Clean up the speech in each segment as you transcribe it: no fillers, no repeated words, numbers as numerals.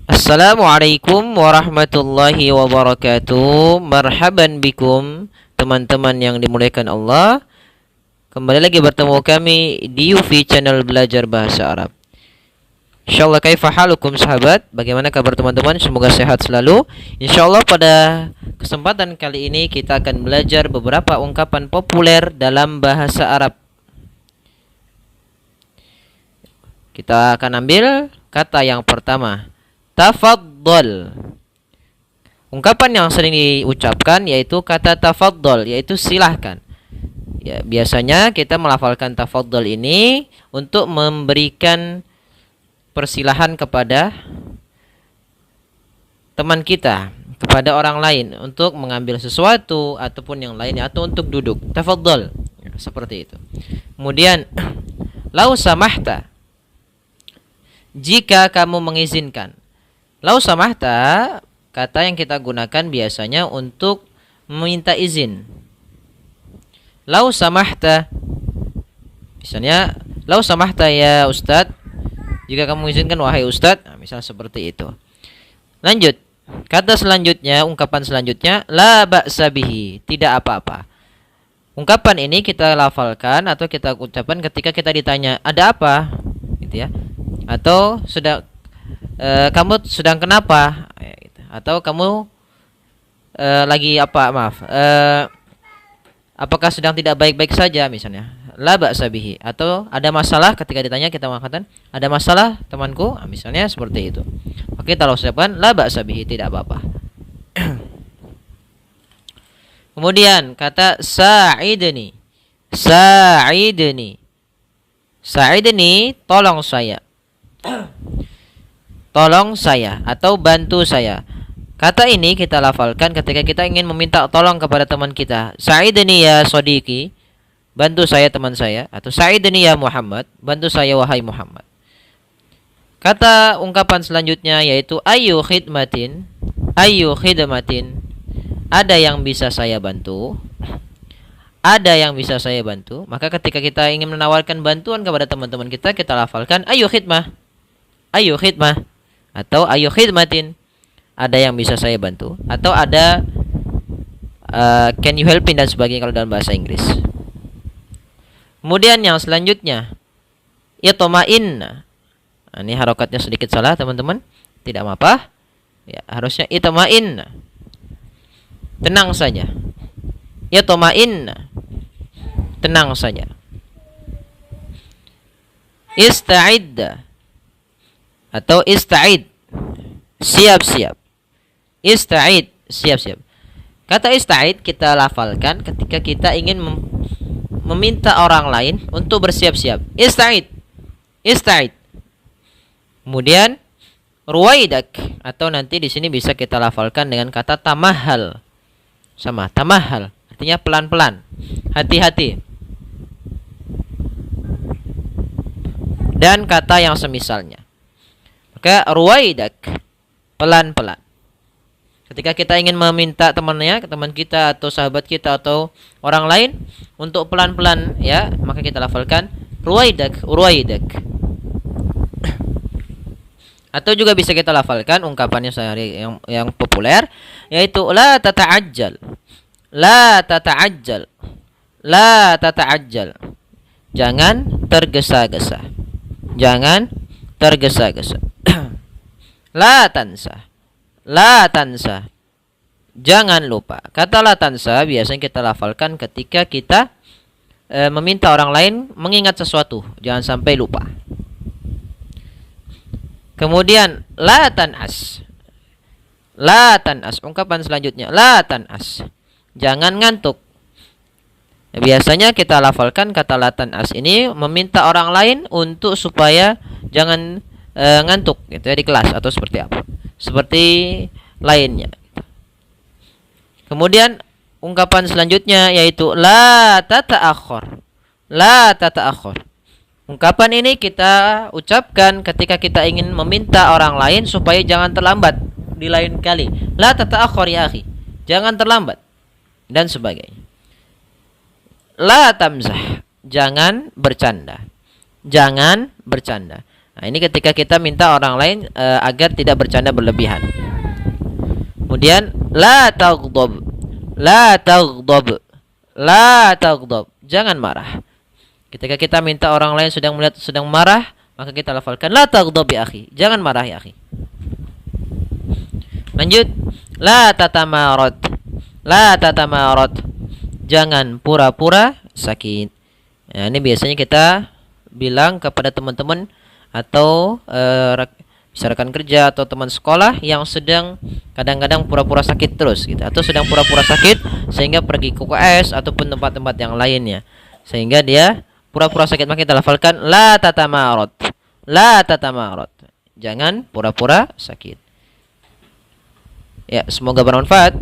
Assalamualaikum warahmatullahi wabarakatuh. Marhaban bikum teman-teman yang dimuliakan Allah. Kembali lagi bertemu kami di UFI channel belajar bahasa Arab. Insyaallah kaifa halukum sahabat? Bagaimana kabar teman-teman? Semoga sehat selalu. Insyaallah pada kesempatan kali ini kita akan belajar beberapa ungkapan populer dalam bahasa Arab. Kita akan ambil kata yang pertama, tafaddal. Ungkapan yang sering diucapkan yaitu kata tafaddal, yaitu silahkan. Ya, biasanya kita melafalkan tafaddal ini untuk memberikan persilahan kepada teman kita, kepada orang lain untuk mengambil sesuatu ataupun yang lainnya, atau untuk duduk. Tafaddal, seperti itu. Kemudian lau samahta, jika kamu mengizinkan. Lau samahta, kata yang kita gunakan biasanya untuk meminta izin. Lau samahta, misalnya, lau samahta ya Ustadz, jika kamu mengizinkan wahai Ustadz, nah, misal seperti itu. Lanjut, kata selanjutnya, ungkapan selanjutnya, la ba'sa bihi, tidak apa-apa. Ungkapan ini kita lafalkan atau kita ucapkan ketika kita ditanya, ada apa? Gitu ya. Atau kamu sedang kenapa? Atau kamu lagi apa? Maaf. Apakah sedang tidak baik-baik saja misalnya? La ba'sa bihi. Atau ada masalah, ketika ditanya kita mengatakan ada masalah temanku, misalnya seperti itu. Oke, kita ucapkan la ba'sa bihi, tidak apa-apa. Kemudian kata sa'idni. Sa'idni. Sa'idni, tolong saya. Tolong saya atau bantu saya. Kata ini kita lafalkan ketika kita ingin meminta tolong kepada teman kita. Sa'idni ya sodiki, bantu saya teman saya. Atau sa'idni ya Muhammad, bantu saya wahai Muhammad. Kata ungkapan selanjutnya yaitu ayu khidmatin. Ayu khidmatin, ada yang bisa saya bantu. Ada yang bisa saya bantu. Maka ketika kita ingin menawarkan bantuan kepada teman-teman kita, kita lafalkan ayu khidmah. Ayu khidmah atau ayu khidmatin, ada yang bisa saya bantu, atau ada can you help me dan sebagainya kalau dalam bahasa Inggris. Kemudian yang selanjutnya itma'inna. Nah, ini harokatnya sedikit salah teman-teman, tidak apa-apa ya, harusnya itma'inna, tenang saja. Itma'inna, tenang saja. Ista'idda atau ista'id, siap-siap. Ista'id, siap-siap. Kata ista'id kita lafalkan ketika kita ingin meminta orang lain untuk bersiap-siap. Ista'id, ista'id. Kemudian ruwaidak, atau nanti di sini bisa kita lafalkan dengan kata tamahal. Sama, tamahal, artinya pelan-pelan, hati-hati. Dan kata yang semisalnya. Maka ruwaidak, pelan-pelan. Ketika kita ingin meminta temannya, teman kita atau sahabat kita atau orang lain untuk pelan-pelan ya, maka kita lafalkan ruwaidak, ruwaidak. Atau juga bisa kita lafalkan ungkapannya sehari yang populer yaitu la tata'ajjal. La tata'ajjal. La tata'ajjal. Jangan tergesa-gesa. Jangan tergesa-gesa. La tansa. La tansa, jangan lupa. Kata la tansa biasanya kita lafalkan ketika kita meminta orang lain mengingat sesuatu, jangan sampai lupa. Kemudian la tanas. La tanas, ungkapan selanjutnya la tanas, jangan ngantuk. Biasanya kita lafalkan kata la tanas ini meminta orang lain untuk supaya jangan ngantuk gitu ya di kelas atau seperti apa, seperti lainnya. Kemudian ungkapan selanjutnya yaitu la tata'akhir. La tata'akhir. Ungkapan ini kita ucapkan ketika kita ingin meminta orang lain supaya jangan terlambat di lain kali. La tata'akhir ya akhi, jangan terlambat dan sebagainya. La tamzah, jangan bercanda. Jangan bercanda. Nah, ini ketika kita minta orang lain agar tidak bercanda berlebihan. Kemudian la taghdab. La taghdab. La taghdab. Jangan marah. Ketika kita minta orang lain sedang marah, maka kita lafalkan la taghdab ya akhi. Jangan marah ya akhi. Lanjut. La tatamarad. La tatamarad. Jangan pura-pura sakit. Nah, ini biasanya kita bilang kepada teman-teman atau bisa rekan kerja atau teman sekolah yang sedang kadang-kadang pura-pura sakit terus gitu, atau sedang pura-pura sakit sehingga pergi ke UKS ataupun tempat-tempat yang lainnya sehingga dia pura-pura sakit, maka kita lafalkan la tatamarad. La tatamarad. Jangan pura-pura sakit. Ya, semoga bermanfaat.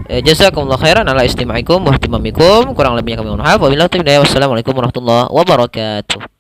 Jazakumullah khairan ala istima'ikum wa ihtimamikum. Kurang lebihnya kami mohon maaf. Wabillahi taufiq. Wassalamualaikum warahmatullahi wabarakatuh.